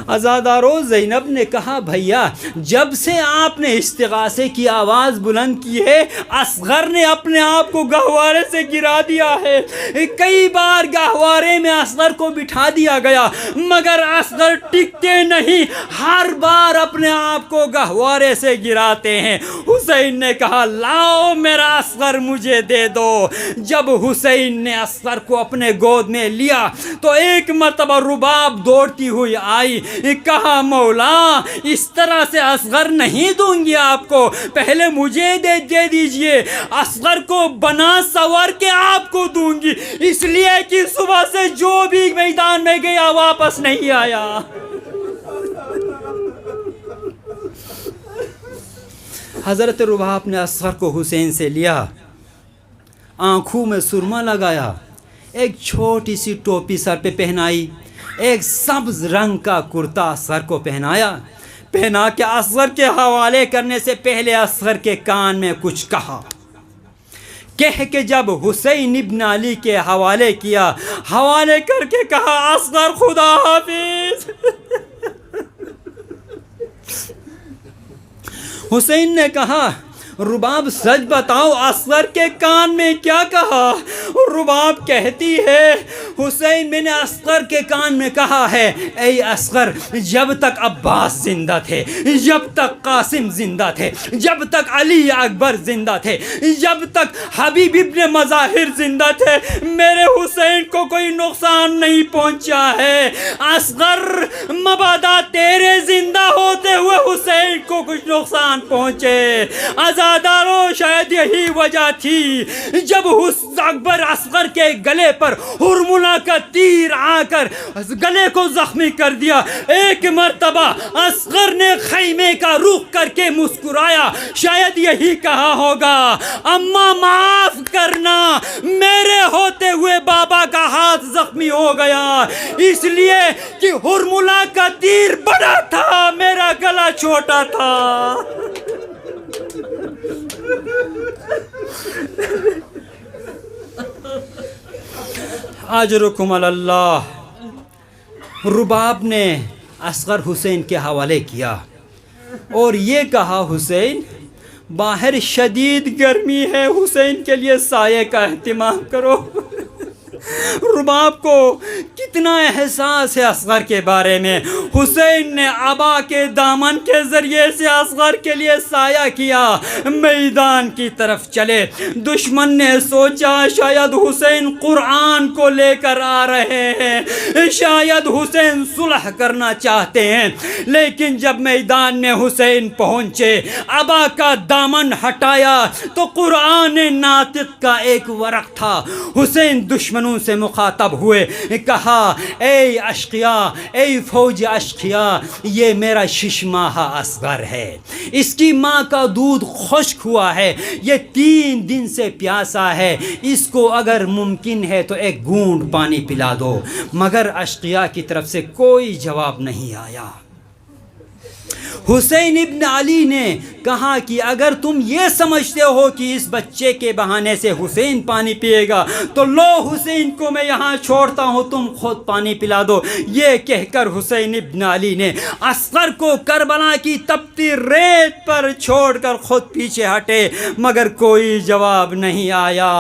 عزادارو، زینب نے کہا، بھیا جب سے آپ نے استغاثے کی آواز بلند کی ہے، اصغر نے اپنے آپ کو گہوارے سے گرا دیا ہے. کئی بار گہوارے میں اصغر کو بٹھا دیا گیا، مگر اصغر ٹکتے نہیں، ہر بار اپنے آپ کو گہوارے سے گراتے ہیں. حسین نے کہا، لاؤ میرا اصغر مجھے دے دو. جب حسین نے اصغر کو اپنے گود میں لیا تو ایک مرتبہ رباب دوڑتی ہوئی آئی. کہا، مولا اس طرح سے اصغر نہیں دوں گی آپ کو، پہلے مجھے دے دیجئے، اصغر کو بنا سور کے آپ کو دوں گی، اس لیے کہ صبح سے جو بھی میدان میں گیا واپس نہیں آیا. حضرت رباب نے اصغر کو حسین سے لیا، آنکھوں میں سرما لگایا، ایک چھوٹی سی ٹوپی سر پہ پہنائی، ایک سبز رنگ کا کرتا اصغر کو پہنا کے اصغر کے حوالے کرنے سے پہلے اصغر کے کان میں کچھ کہا. کہہ کے جب حسین ابن علی کے حوالے کیا، حوالے کر کے کہا، اصغر خدا حافظ. حسین نے کہا، رباب سچ بتاؤ اصغر کے کان میں کیا کہا؟ رباب کہتی ہے حسین میں نے اصغر کے کان میں کہا ہے اے اصغر جب تک عباس زندہ تھے، جب تک قاسم زندہ تھے، جب تک علی اکبر زندہ تھے، جب تک حبیب ابن مظاہر زندہ تھے، میرے حسین کو کوئی نقصان نہیں پہنچا ہے۔ اصغر مبادا تیرے زندہ ہوتے ہوئے حسین کو کچھ نقصان پہنچے۔ عزاداروں شاید یہی وجہ تھی جب اکبر اصغر کے گلے پر ہرملا کا تیر آ کر گلے کو زخمی کر دیا۔ ایک مرتبہ اصغر نے خیمے کا رخ کر کے مسکرایا، شاید یہی کہا ہوگا اماں معاف کرنا، میرے ہوتے ہوئے بابا کا ہاتھ زخمی ہو گیا، اس لیے کہ ہرملا کا تیر بڑا تھا، میرا گلا چھوٹا تھا۔ اجرکم علی اللہ۔ رباب نے اصغر حسین کے حوالے کیا اور یہ کہا حسین باہر شدید گرمی ہے، حسین کے لیے سائے کا اہتمام کرو۔ رباب کو کتنا احساس ہے اصغر کے بارے میں۔ حسین نے عبا کے دامن کے ذریعے سے اصغر کے لیے سایہ کیا، میدان کی طرف چلے۔ دشمن نے سوچا شاید حسین قرآن کو لے کر آ رہے ہیں، شاید حسین صلح کرنا چاہتے ہیں، لیکن جب میدان میں حسین پہنچے، عبا کا دامن ہٹایا تو قرآن ناطق کا ایک ورق تھا۔ حسین دشمنوں سے مخاطب ہوئے، کہا اے اشقیاء، اے فوج اشقیاء، یہ میرا 6 ماہ اصغر ہے، اس کی ماں کا دودھ خشک ہوا ہے، یہ 3 دن سے پیاسا ہے، اس کو اگر ممکن ہے تو ایک گھونٹ پانی پلا دو۔ مگر اشقیاء کی طرف سے کوئی جواب نہیں آیا۔ حسین ابن علی نے کہا کہ اگر تم یہ سمجھتے ہو کہ اس بچے کے بہانے سے حسین پانی پیے گا تو لو حسین کو میں یہاں چھوڑتا ہوں، تم خود پانی پلا دو۔ یہ کہہ کر حسین ابن علی نے اصغر کو کربلا کی تپتی ریت پر چھوڑ کر خود پیچھے ہٹے، مگر کوئی جواب نہیں آیا۔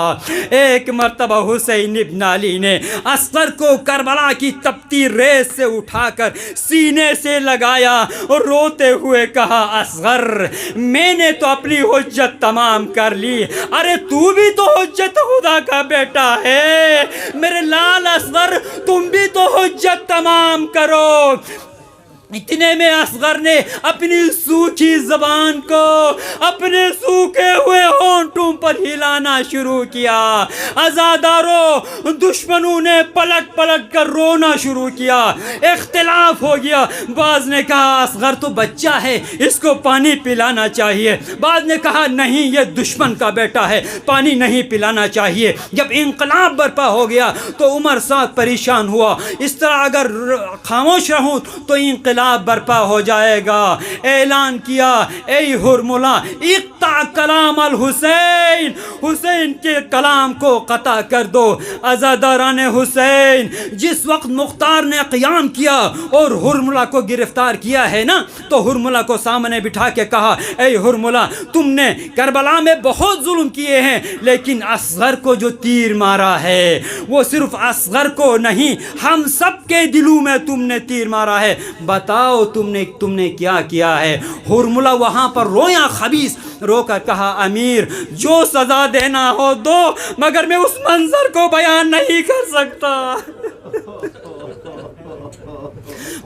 ایک مرتبہ حسین ابن علی نے اصغر کو کربلا کی تپتی ریت سے اٹھا کر سینے سے لگایا اور روتے ہوئے کہا اصغر میں نے تو اپنی حجت تمام کر لی، ارے تو بھی تو حجت خدا کا بیٹا ہے، میرے لال اصغر تم بھی تو حجت تمام کرو۔ اتنے میں اصغر نے اپنی سوکھی زبان کو اپنے سوکھے ہوئے ہونٹوں پر ہلانا شروع کیا۔ عزاداروں دشمنوں نے پلٹ پلٹ کر رونا شروع کیا، اختلاف ہو گیا۔ بعض نے کہا اصغر تو بچہ ہے، اس کو پانی پلانا چاہیے، بعض نے کہا نہیں یہ دشمن کا بیٹا ہے، پانی نہیں پلانا چاہیے۔ جب انقلاب برپا ہو گیا تو عمر سعد پریشان ہوا، اس طرح اگر خاموش رہوں تو انقلاب برپا ہو جائے گا۔ اعلان کیا اے ہرملا اقطع کلام الحسین، حسین کے کلام کو قطع کر دو۔ عزاداران حسین جس وقت مختار نے قیام کیا اور ہرملا کو گرفتار کیا ہے نا، تو ہرملا کو سامنے بٹھا کے کہا اے ہرملا تم نے کربلا میں بہت ظلم کیے ہیں، لیکن اصغر کو جو تیر مارا ہے وہ صرف اصغر کو نہیں ہم سب کے دلوں میں تم نے تیر مارا ہے، بتاؤ تم نے کیا کیا ہے۔ ہرملا وہاں پر رویا خبیث، رو کر کہا امیر جو سزا دینا ہو دو، مگر میں اس منظر کو بیان نہیں کر سکتا۔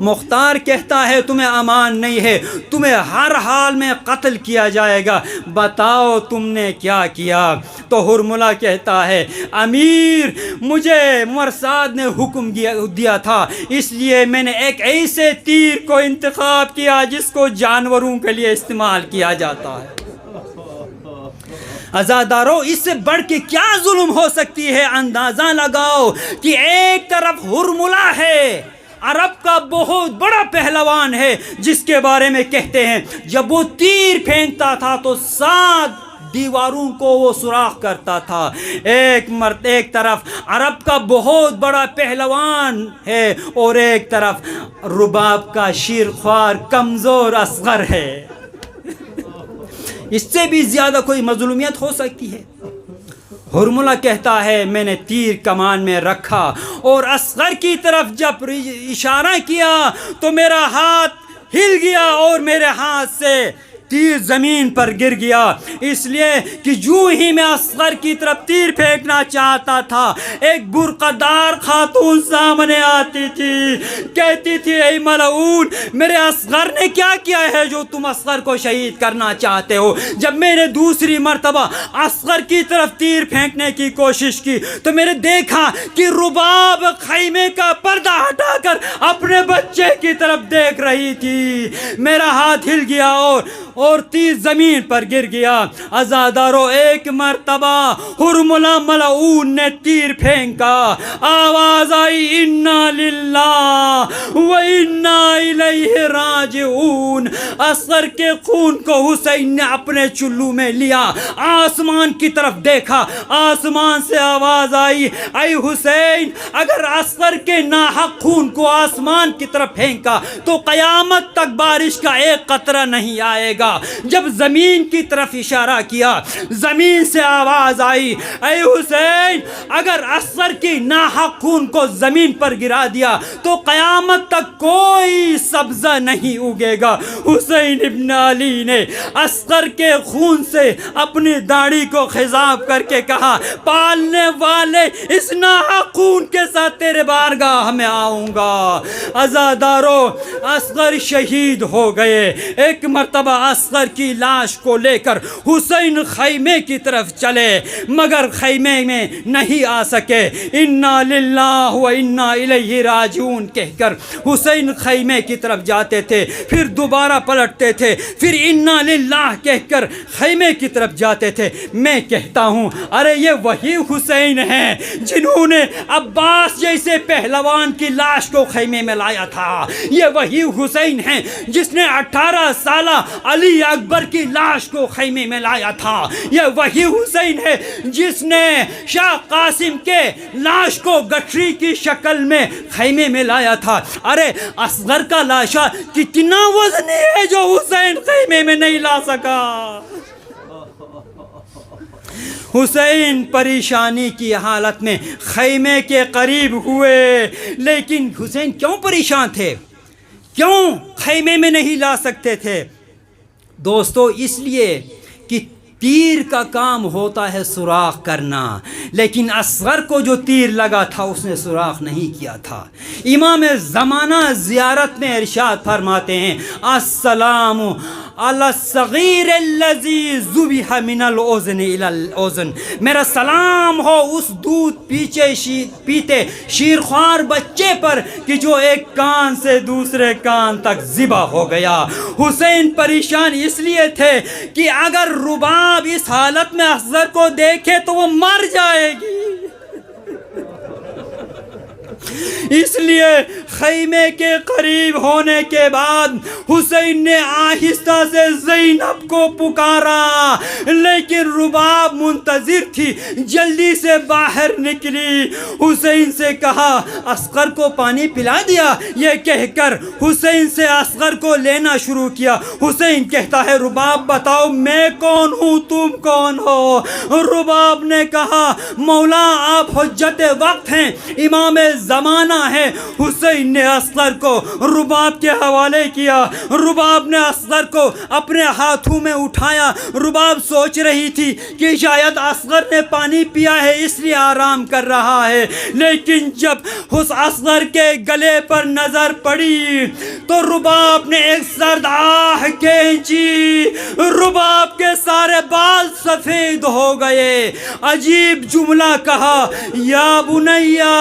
مختار کہتا ہے تمہیں امان نہیں ہے، تمہیں ہر حال میں قتل کیا جائے گا، بتاؤ تم نے کیا کیا۔ تو ہرملا کہتا ہے امیر مجھے مرساد نے حکم دیا تھا، اس لیے میں نے ایک ایسے تیر کو انتخاب کیا جس کو جانوروں کے لیے استعمال کیا جاتا ہے۔ عزاداروں اس سے بڑھ کے کیا ظلم ہو سکتی ہے؟ اندازہ لگاؤ کہ ایک طرف ہرملا ہے، عرب کا بہت بڑا پہلوان ہے، جس کے بارے میں کہتے ہیں جب وہ تیر پھینکتا تھا تو 7 دیواروں کو وہ سوراخ کرتا تھا۔ ایک طرف عرب کا بہت بڑا پہلوان ہے اور ایک طرف رباب کا شیرخوار کمزور اصغر ہے۔ اس سے بھی زیادہ کوئی مظلومیت ہو سکتی ہے؟ حرملہ کہتا ہے میں نے تیر کمان میں رکھا اور اصغر کی طرف جب اشارہ کیا تو میرا ہاتھ ہل گیا اور میرے ہاتھ سے تیر زمین پر گر گیا، اس لیے کہ جو ہی میں اصغر کی طرف تیر پھینکنا چاہتا تھا ایک برقع دار خاتون سامنے آتی تھی، کہتی تھی اے ملعون میرے اصغر نے کیا کیا ہے جو تم اصغر کو شہید کرنا چاہتے ہو؟ جب میں نے دوسری مرتبہ اصغر کی طرف تیر پھینکنے کی کوشش کی تو میں نے دیکھا کہ رباب خیمے کا پردہ ہٹا کر اپنے بچے کی طرف دیکھ رہی تھی۔ میرا ہاتھ ہل گیا اور تیر زمین پر گر گیا۔ عزادارو ایک مرتبہ حرملہ ملعون نے تیر پھینکا، آواز آئی انا للہ و انا الیہ راجعون۔ اصغر کے خون کو حسین نے اپنے چلو میں لیا، آسمان کی طرف دیکھا، آسمان سے آواز آئی اے حسین اگر اصغر کے ناحق خون کو آسمان کی طرف پھینکا تو قیامت تک بارش کا ایک قطرہ نہیں آئے گا۔ جب زمین کی طرف اشارہ کیا زمین سے آواز آئی اے حسین اگر اصغر کی ناحق خون کو زمین پر گرا دیا تو قیامت تک کوئی سبزہ نہیں اگے گا۔ حسین ابن علی نے اصغر کے خون سے اپنی داڑھی کو خضاب کر کے کہا پالنے والے اس ناحق خون کے ساتھ تیرے بارگاہ میں آؤں گا۔ عزادارو اصغر شہید ہو گئے۔ ایک مرتبہ اصغر کی لاش کو لے کر حسین خیمے کی طرف چلے مگر خیمے میں نہیں آ سکے۔ انا للہ و انا الیہ راجعون کہہ کر حسین خیمے کی طرف جاتے تھے، پھر دوبارہ پلٹتے تھے، پھر انا للہ کہہ کر خیمے کی طرف جاتے تھے۔ میں کہتا ہوں ارے یہ وہی حسین ہیں جنہوں نے عباس جیسے پہلوان کی لاش کو خیمے میں لایا تھا، یہ وہی حسین ہیں جس نے 18 سالہ علی اکبر کی لاش کو خیمے میں لایا تھا، یہ وہی حسین ہے جس نے شاہ قاسم کے لاش کو گٹھری کی شکل میں خیمے میں لایا تھا۔ ارے اصغر کا لاشا کتنا وزنی ہے جو حسین خیمے میں نہیں لا سکا۔ حسین پریشانی کی حالت میں خیمے کے قریب ہوئے، لیکن حسین کیوں پریشان تھے؟ کیوں خیمے میں نہیں لا سکتے تھے؟ دوستو اس لیے کہ تیر کا کام ہوتا ہے سوراخ کرنا، لیکن اصغر کو جو تیر لگا تھا اس نے سوراخ نہیں کیا تھا۔ امام زمانہ زیارت میں ارشاد فرماتے ہیں السلام علی الصغیر الذی ذبح من الاذن الی الاذن، میرا سلام ہو اس دودھ پیتے شیرخوار بچے پر کہ جو ایک کان سے دوسرے کان تک ذبح ہو گیا۔ حسین پریشان اس لیے تھے کہ اگر رباب اس حالت میں اصغر کو دیکھے تو وہ مر جائے گی، اس لیے خیمے کے قریب ہونے کے بعد حسین نے آہستہ سے زینب کو پکارا، لیکن رباب منتظر تھی، جلدی سے باہر نکلی، حسین سے کہا اصغر کو پانی پلا دیا؟ یہ کہہ کر حسین سے اصغر کو لینا شروع کیا۔ حسین کہتا ہے رباب بتاؤ میں کون ہوں، تم کون ہو؟ رباب نے کہا مولا آپ حجت وقت ہیں، امام زمانہ ہے۔ حسین نے اصغر کو رباب کے حوالے کیا، رباب نے اصغر کو اپنے ہاتھوں میں اٹھایا۔ رباب سوچ رہی تھی کہ شاید اصغر نے پانی پیا ہے اس لیے آرام کر رہا ہے، لیکن جب اس اصغر کے گلے پر نظر پڑی تو رباب نے ایک سرد آہ کھینچی، رباب کے سارے بال سفید ہو گئے۔ عجیب جملہ کہا یا بنیا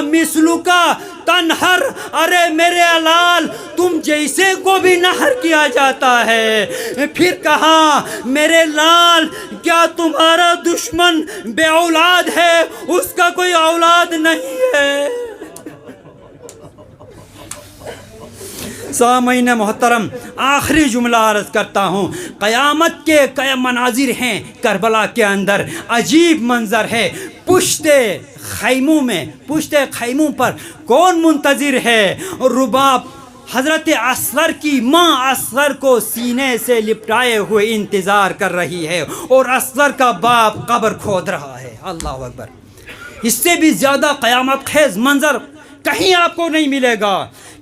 مثلو کا تنہر، ارے میرے علال تم جیسے کو بھی نہر کیا جاتا ہے۔ پھر کہا میرے لال کیا تمہارا دشمن بے اولاد ہے؟ اس کا کوئی اولاد نہیں ہے۔ سامعین محترم آخری جملہ عرض کرتا ہوں، قیامت کے کئی مناظر ہیں کربلا کے اندر، عجیب منظر ہے۔ پشت خیموں پر کون منتظر ہے؟ رباب حضرت اصغر کی ماں اصغر کو سینے سے لپٹائے ہوئے انتظار کر رہی ہے اور اصغر کا باپ قبر کھود رہا ہے. اللہ اکبر. اس سے بھی زیادہ قیامت خیز منظر کہیں آپ کو نہیں ملے گا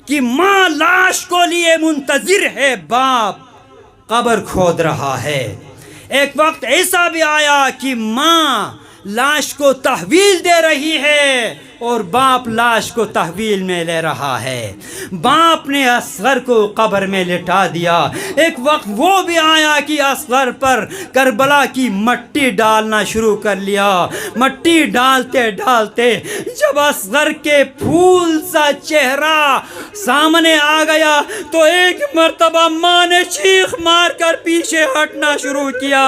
کہ ماں لاش کو لیے منتظر ہے، باپ قبر کھود رہا ہے. ایک وقت ایسا بھی آیا کہ ماں لاش کو تحویل دے رہی ہے اور باپ لاش کو تحویل میں لے رہا ہے. باپ نے اصغر کو قبر میں لٹا دیا. ایک وقت وہ بھی آیا کہ اصغر پر کربلا کی مٹی ڈالنا شروع کر لیا. مٹی ڈالتے ڈالتے جب اصغر کے پھول سا چہرہ سامنے آ گیا تو ایک مرتبہ ماں نے چیخ مار کر پیچھے ہٹنا شروع کیا.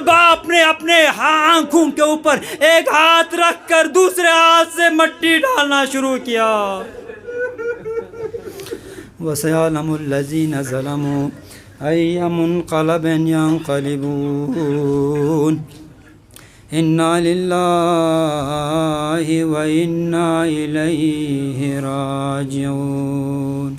باپ نے اپنے آنکھوں کے اوپر ایک ہاتھ رکھ کر دوسرے ہاتھ سے مٹی ڈالنا شروع کیا. وَسَيَعْلَمُ الَّذِينَ ظَلَمُوا أَيَّ مُنقَلَبٍ يَنقَلِبُونَ إِنَّا لِلَّهِ وَإِنَّا إِلَيْهِ رَاجِعُونَ.